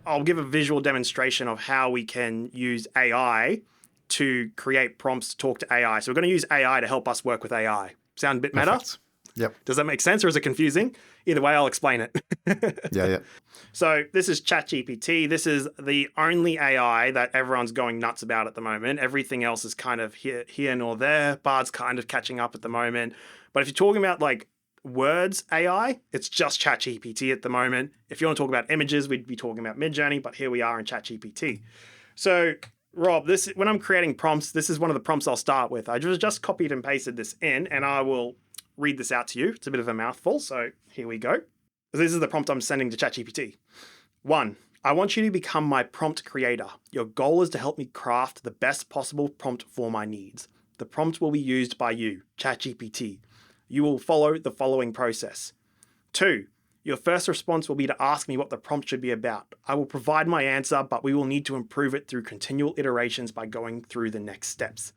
I'll give a visual demonstration of how we can use AI to create prompts to talk to AI. So we're going to use AI to help us work with AI. Sound a bit meta? Perfect. Yep. Does that make sense or is it confusing? Either way, I'll explain it. Yeah. So this is ChatGPT. This is the only AI that everyone's going nuts about at the moment. Everything else is kind of here nor there. Bard's kind of catching up at the moment. But if you're talking about like words AI, it's just ChatGPT at the moment. If you want to talk about images, we'd be talking about Midjourney, but here we are in ChatGPT. So Rob, when I'm creating prompts, this is one of the prompts I'll start with. I just copied and pasted this in, and I will read this out to you. It's a bit of a mouthful, so here we go. This is the prompt I'm sending to ChatGPT. 1. I want you to become my prompt creator. Your goal is to help me craft the best possible prompt for my needs. The prompt will be used by you, ChatGPT. You will follow the following process. 2. Your first response will be to ask me what the prompt should be about. I will provide my answer, but we will need to improve it through continual iterations by going through the next steps.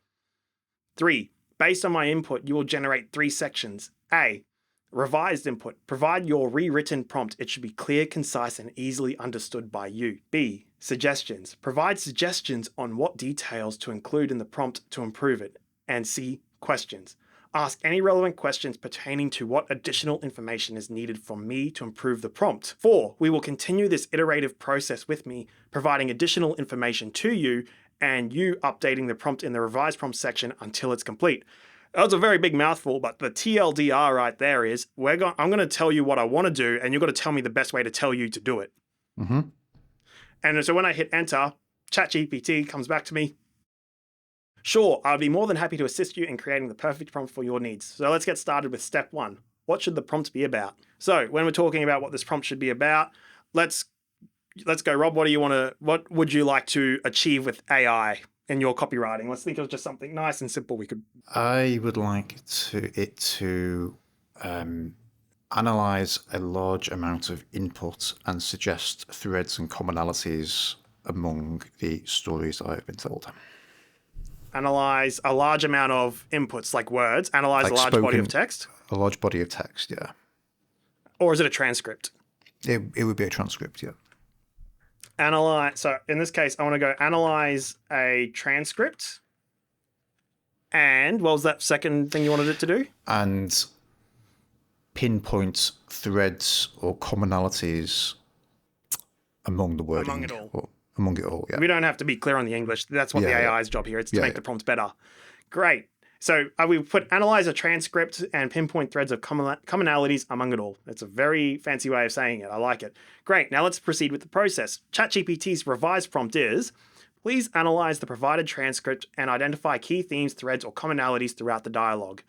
3. Based on my input, you will generate 3 sections. A. Revised input. Provide your rewritten prompt. It should be clear, concise, and easily understood by you. B. Suggestions. Provide suggestions on what details to include in the prompt to improve it. And C. Questions. Ask any relevant questions pertaining to what additional information is needed from me to improve the prompt. 4. We will continue this iterative process with me, providing additional information to you and you updating the prompt in the revised prompt section until it's complete. That's a very big mouthful, but the TLDR right there is I'm going to tell you what I want to do, and you've got to tell me the best way to tell you to do it. Mm-hmm. And so when I hit enter, ChatGPT comes back to me. Sure, I'd be more than happy to assist you in creating the perfect prompt for your needs. So let's get started with step 1. What should the prompt be about? So when we're talking about what this prompt should be about, let's go, Rob. What would you like to achieve with AI in your copywriting? Let's think of just something nice and simple we could. I would like it to analyze a large amount of input and suggest threads and commonalities among the stories I have been told. Analyze a large amount of inputs, like words. Analyze like a large body of text. A large body of text, yeah. Or is it a transcript? It would be a transcript, yeah. Analyze. So in this case, I want to go analyze a transcript. And what was that second thing you wanted it to do? And pinpoint threads or commonalities among the wording. Among it all. Among it all, yeah. We don't have to be clear on the English. That's what the AI's job here. It's to make the prompt better. Great. So we put analyze a transcript and pinpoint threads of commonalities among it all. That's a very fancy way of saying it. I like it. Great. Now let's proceed with the process. ChatGPT's revised prompt is, please analyze the provided transcript and identify key themes, threads, or commonalities throughout the dialogue.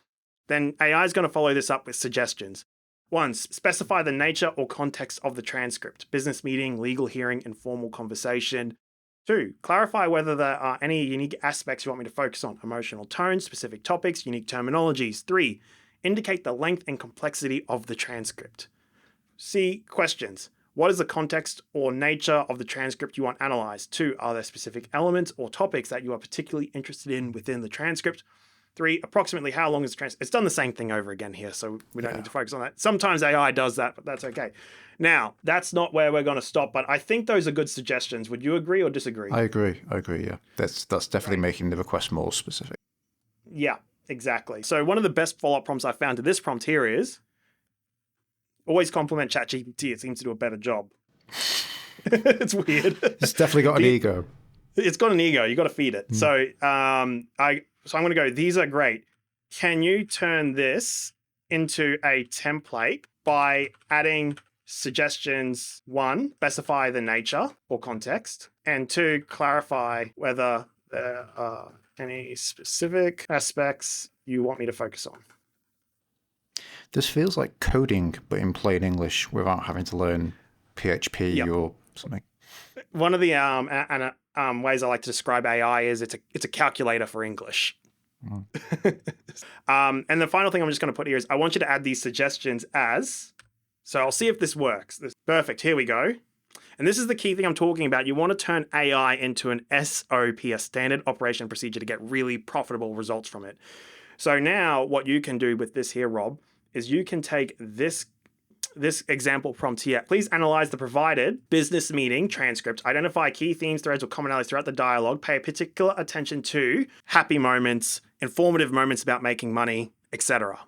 Then AI is going to follow this up with suggestions. 1. Specify the nature or context of the transcript. Business meeting, legal hearing, informal conversation. 2. Clarify whether there are any unique aspects you want me to focus on. Emotional tone, specific topics, unique terminologies. 3. Indicate the length and complexity of the transcript. C. Questions. What is the context or nature of the transcript you want analyzed? 2. Are there specific elements or topics that you are particularly interested in within the transcript? 3. Approximately how long is the transcript? It's done the same thing over again here, so we don't need to focus on that. Sometimes AI does that, but that's okay. Now, that's not where we're going to stop, but I think those are good suggestions. Would you agree or disagree? I agree, yeah. That's definitely making the request more specific. Yeah, exactly. So one of the best follow-up prompts I found to this prompt here is, always compliment ChatGPT. It seems to do a better job. It's weird. It's definitely got an ego. It's got an ego. You got to feed it. So I'm going to go, these are great. Can you turn this into a template by adding suggestions? 1, specify the nature or context. And 2, clarify whether there are any specific aspects you want me to focus on. This feels like coding, but in plain English without having to learn PHP or something. One of the ways I like to describe AI is it's a calculator for English. And the final thing I'm just going to put here is I want you to add these suggestions as. So I'll see if this works. Perfect. Here we go. And this is the key thing I'm talking about. You want to turn AI into an SOP, a standard operation procedure, to get really profitable results from it. So now what you can do with this here, Rob, is you can take this this example prompt here. Please analyze the provided business meeting transcript, identify key themes, threads, or commonalities throughout the dialogue, pay particular attention to happy moments, informative moments about making money, etc.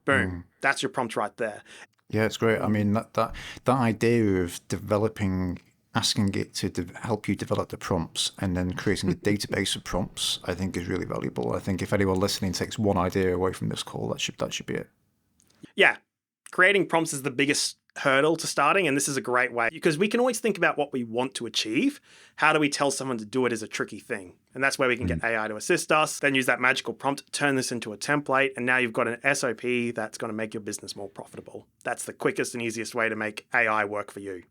Boom. That's your prompt right there. Yeah, it's great. I mean, that idea of developing, asking it to help you develop the prompts and then creating a database of prompts, I think is really valuable. I think if anyone listening takes one idea away from this call, that should be it. Yeah. Creating prompts is the biggest hurdle to starting, and this is a great way because we can always think about what we want to achieve. How do we tell someone to do it is a tricky thing. And that's where we can get AI to assist us, then use that magical prompt, turn this into a template, and now you've got an SOP that's going to make your business more profitable. That's the quickest and easiest way to make AI work for you.